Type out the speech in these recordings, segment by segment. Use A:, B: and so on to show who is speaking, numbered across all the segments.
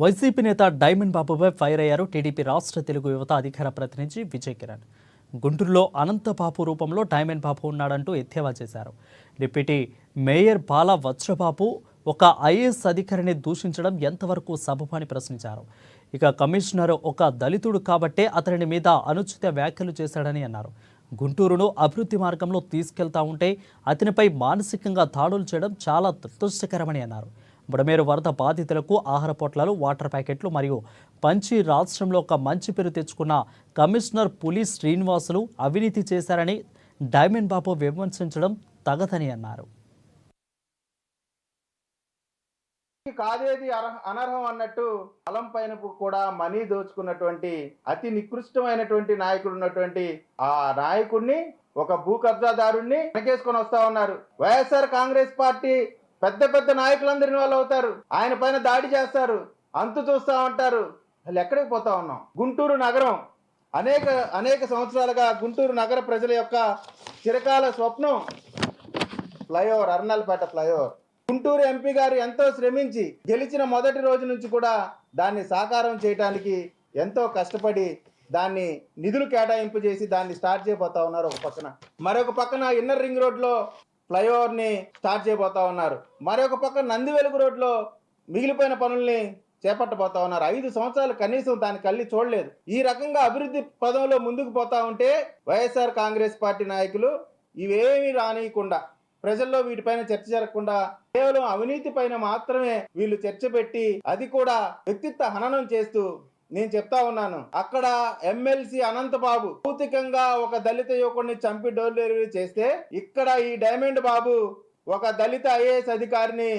A: YCP నేత diamond బాబుపై fire అయ్యారు TDP రాష్ట్ర తెలుగు యువత అధికార ప్రతినిధి విజయ్ కిరణ్. గుంటూరులో అనంతబాబు రూపంలో డైమండ్ బాబు ఉన్నాడంటూ ఎద్దేవా చేశారు. డిప్యూటీ మేయర్ బాల వజ్రబాబు ఒక ఐఏఎస్ అధికారిని దూషించడం ఎంతవరకు సబబు అని ప్రశ్నించారు. ఇక కమిషనర్ ఒక దళితుడు కాబట్టే అతని మీద అనుచిత వ్యాఖ్యలు చేశాడని అన్నారు. గుంటూరును అభివృద్ధి మార్గంలో తీసుకెళ్తా ఉంటే అతనిపై మానసికంగా దాడులు చేయడం చాలా దురదృష్టకరమని అన్నారు. బుడమేరు వరద బాధితులకు ఆహార పొట్లాలు, వాటర్ ప్యాకెట్లు మరియు పంచి రాష్ట్రంలో ఒక మంచి పేరు తెచ్చుకున్న కమిషనర్ పులి శ్రీనివాసులు అవినీతి చేశారని డైమండ్ బాబు విమర్శించడం తగదని అన్నారు.
B: కాదేది అనర్హం అన్నట్టు పొలం పైన కూడా మనీ దోచుకున్నటువంటి అతి నికృష్టమైనటువంటి నాయకుడు ఉన్నటువంటి ఆ నాయకుడిని ఒక భూ కబ్జాదారుణ్ణి వెనకేసుకొని వస్తా ఉన్నారు. వైఎస్ఆర్ కాంగ్రెస్ పార్టీ పెద్ద పెద్ద నాయకులందరూ ఇన్వాల్వ్ అవుతారు. ఆయన పైన దాడి చేస్తారు, అంతు చూస్తా ఉంటారు. వాళ్ళు ఎక్కడికి పోతా ఉన్నాం? గుంటూరు నగరం అనేక సంవత్సరాలుగా గుంటూరు నగర ప్రజల యొక్క చిరకాల స్వప్నం ఫ్లైఓవర్, అర్నల్పేట ఫ్లైఓవర్. గుంటూరు ఎంపీ గారు ఎంతో శ్రమించి గెలిచిన మొదటి రోజు నుంచి కూడా దాన్ని సాకారం చేయడానికి ఎంతో కష్టపడి దాన్ని నిధులు కేటాయింపు చేసి దాన్ని స్టార్ట్ చేయబోతా ఉన్నారు. ఒక పక్కన, మరొక పక్కన ఇన్నర్ రింగ్ రోడ్లో ఫ్లైఓవర్ ని స్టార్ట్ చేయబోతా ఉన్నారు. మరొక పక్క నందివెలుగు రోడ్లో మిగిలిపోయిన పనుల్ని చేపట్టబోతా ఉన్నారు. 5 సంవత్సరాలు కనీసం దాని కళ్ళి చూడలేదు. ఈ రకంగా అభివృద్ధి పదంలో ముందుకు పోతా ఉంటే వైఎస్ఆర్ కాంగ్రెస్ పార్టీ నాయకులు ఇవేమీ రానియకుండా, ప్రజల్లో వీటిపైన చర్చ జరగకుండా కేవలం అవినీతి పైన మాత్రమే వీళ్ళు చర్చ పెట్టి, అది కూడా వ్యక్తిత్వ హననం చేస్తూ, నేను చెప్తా ఉన్నాను, అక్కడ ఎమ్మెల్సీ అనంతబాబు భౌతికంగా ఒక దళిత యువకుడిని చంపి డోర్ డెలివరీ చేస్తే, ఇక్కడ ఈ డైమండ్ బాబు ఒక దళిత ఐఏఎస్ అధికారిని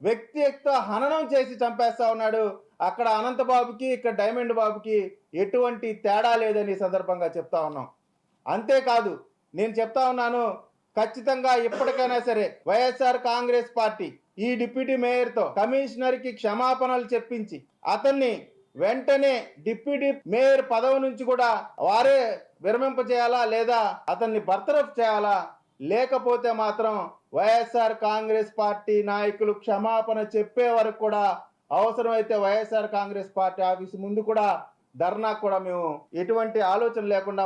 B: వ్యక్తిత్వ హననం చేసి చంపేస్తా ఉన్నాడు. అక్కడ అనంతబాబుకి, ఇక్కడ డైమండ్ బాబుకి ఎటువంటి తేడా లేదని సందర్భంగా చెప్తా ఉన్నాం. అంతేకాదు, నేను చెప్తా ఉన్నాను, ఖచ్చితంగా ఇప్పటికైనా సరే వైఎస్ఆర్ కాంగ్రెస్ పార్టీ ఈ డిప్యూటీ మేయర్తో కమిషనర్ కి క్షమాపణలు చెప్పించి అతన్ని వెంటనే డిప్యూటీ మేయర్ పదవి నుంచి కూడా వారే విరమింపజేయాలా, లేదా అతన్ని బర్తరఫ్ చేయాలా. లేకపోతే మాత్రం వైఎస్ఆర్ కాంగ్రెస్ పార్టీ నాయకులు క్షమాపణ చెప్పే వరకు కూడా, అవసరమైతే వైఎస్ఆర్ కాంగ్రెస్ పార్టీ ఆఫీసు ముందు కూడా ధర్నా కూడా మేము ఎటువంటి ఆలోచన లేకుండా